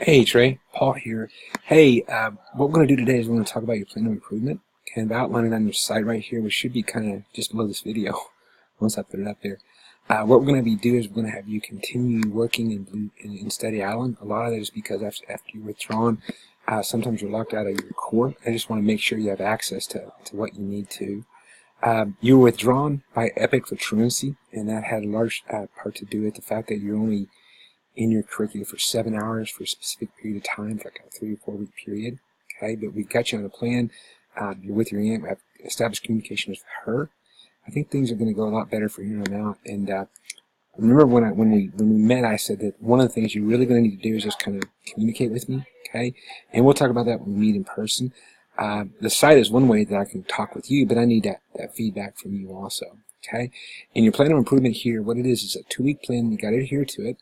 Hey Trey, Paul here. Hey, what we're going to do today is we're going to talk about your plan of improvement. Kind of outline it on your site right here, which should be kind of just below this video once I put it up there. What we're going to do is we're going to have you continue working in Steady Island. A lot of that is because after you're withdrawn, sometimes you're locked out of your core. I just want to make sure you have access to what you need to. You were withdrawn by Epic for truancy, and that had a large part to do with the fact that you're only in your curriculum for 7 hours for a specific period of time, for like a 3 or 4 week period. Okay, but we got you on a plan. You're with your aunt. We have established communication with her. I think things are going to go a lot better for here on out. And remember when we met, I said that one of the things you're really going to need to do is just kind of communicate with me. Okay, and we'll talk about that when we meet in person. The site is one way that I can talk with you, but I need that feedback from you also. Okay, and your plan of improvement here, what it is a 2-week plan. You got to adhere to it.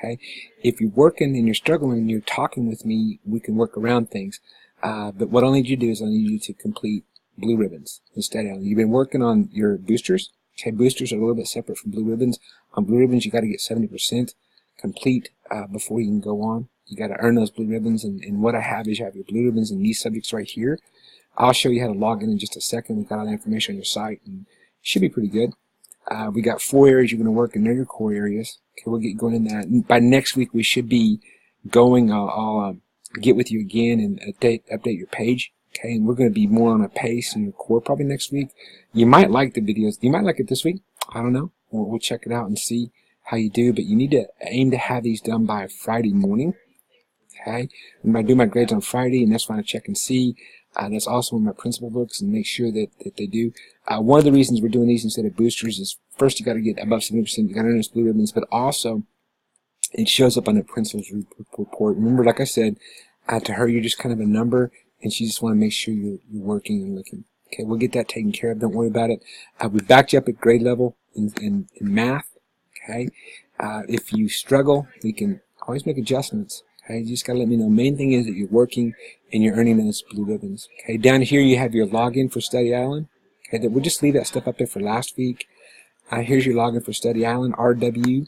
Okay, if you're working and you're struggling and you're talking with me, we can work around things. But what I need you to do is I need you to complete blue ribbons instead. You've been working on your boosters. Okay, boosters are a little bit separate from blue ribbons. On blue ribbons, you got to get 70% complete before you can go on. You got to earn those blue ribbons. And what I have is you have your blue ribbons and these subjects right here. I'll show you how to log in just a second. We've got all the information on your site, and it should be pretty good. We got 4 areas you're going to work in. They're your core areas. Okay, we'll get going in that. And by next week, we should be going. I'll get with you again and update your page. Okay, and we're going to be more on a pace in your core probably next week. You might like the videos. You might like it this week. I don't know. We'll check it out and see how you do. But you need to aim to have these done by Friday morning. Okay, and I do my grades on Friday, and that's when I check and see. That's also in my principal books and make sure that they do. One of the reasons we're doing these instead of boosters is first you got to get above 70%. You got to earn those blue ribbons, but also it shows up on the principal's report. Remember, like I said, to her you're just kind of a number, and she just want to make sure you're working and looking. Okay, we'll get that taken care of. Don't worry about it. We backed you up at grade level in math. Okay, if you struggle, we can always make adjustments. Okay, you just got to let me know. Main thing is that you're working and you're earning those blue ribbons. Okay, down here you have your login for Steady Island. Okay, we'll just leave that stuff up there for last week. Here's your login for Steady Island, RW.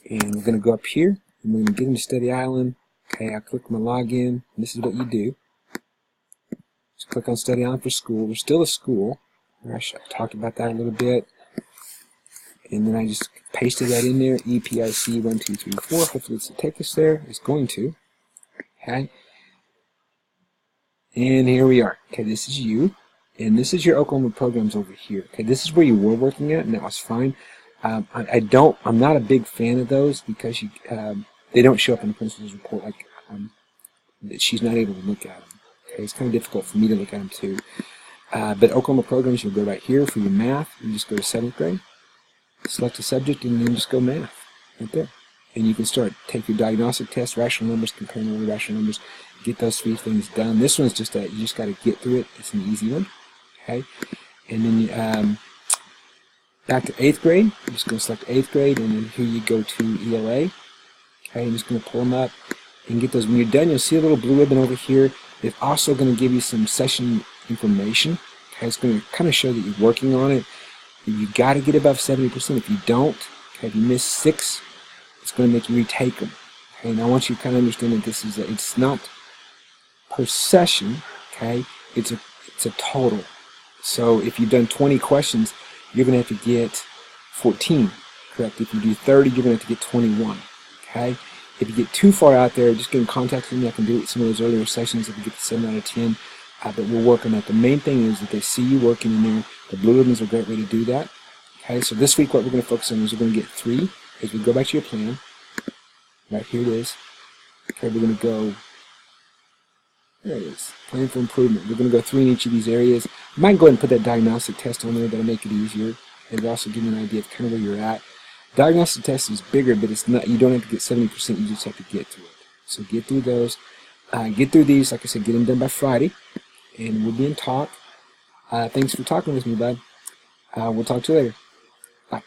And we're going to go up here and we're going to get into Steady Island. Okay, I click my login. And this is what you do. Just click on Steady Island for school. We're still a school. I talked about that a little bit. And then I just pasted that in there, EPIC 1, 2, 3, 4. Hopefully it's to take us there. It's going to. Okay. And here we are. Okay, this is you. And this is your Oklahoma programs over here. Okay, this is where you were working at, and that was fine. I'm not a big fan of those because they don't show up in the principal's report. Like, she's not able to look at them. Okay, it's kind of difficult for me to look at them too. But Oklahoma programs, you'll go right here for your math. You just go to 7th grade. Select a subject and then just go math right there, and you can start take your diagnostic test, rational numbers, comparing all the rational numbers, get those 3 things done. This one's just that you just got to get through it. It's an easy one. Okay, and then you, back to 8th grade. I'm just going to select 8th grade, and then here you go to ELA. Okay, I'm just going to pull them up and get those. When you're done, you'll see a little blue ribbon over here. It's also going to give you some session information. Okay, it's going to kind of show that you're working on it. You got to get above 70%. If you don't, okay, if you miss 6, it's going to make you retake them. Okay, and I want you to kind of understand that this is it's not per session. Okay, it's a total. So if you've done 20 questions, you're going to have to get 14 correct. If you do 30, you're going to have to get 21. Okay, if you get too far out there, just get in contact with me. I can do it some of those earlier sessions if you get the 7 out of 10. But we'll work on that. The main thing is that they see you working in there. The blue ribbons are a great way to do that. Okay, so this week what we're going to focus on is we're going to get 3 as we go back to your plan. Right here it is. Okay, we're going to go, there it is, plan for improvement. We're going to go 3 in each of these areas. I might go ahead and put that diagnostic test on there. That'll make it easier. It'll also give you an idea of kind of where you're at. Diagnostic test is bigger, but it's not. You don't have to get 70%. You just have to get through it. So get through those. Get through these. Like I said, get them done by Friday. And we'll be in talk. Thanks for talking with me, bud. We'll talk to you later. Bye.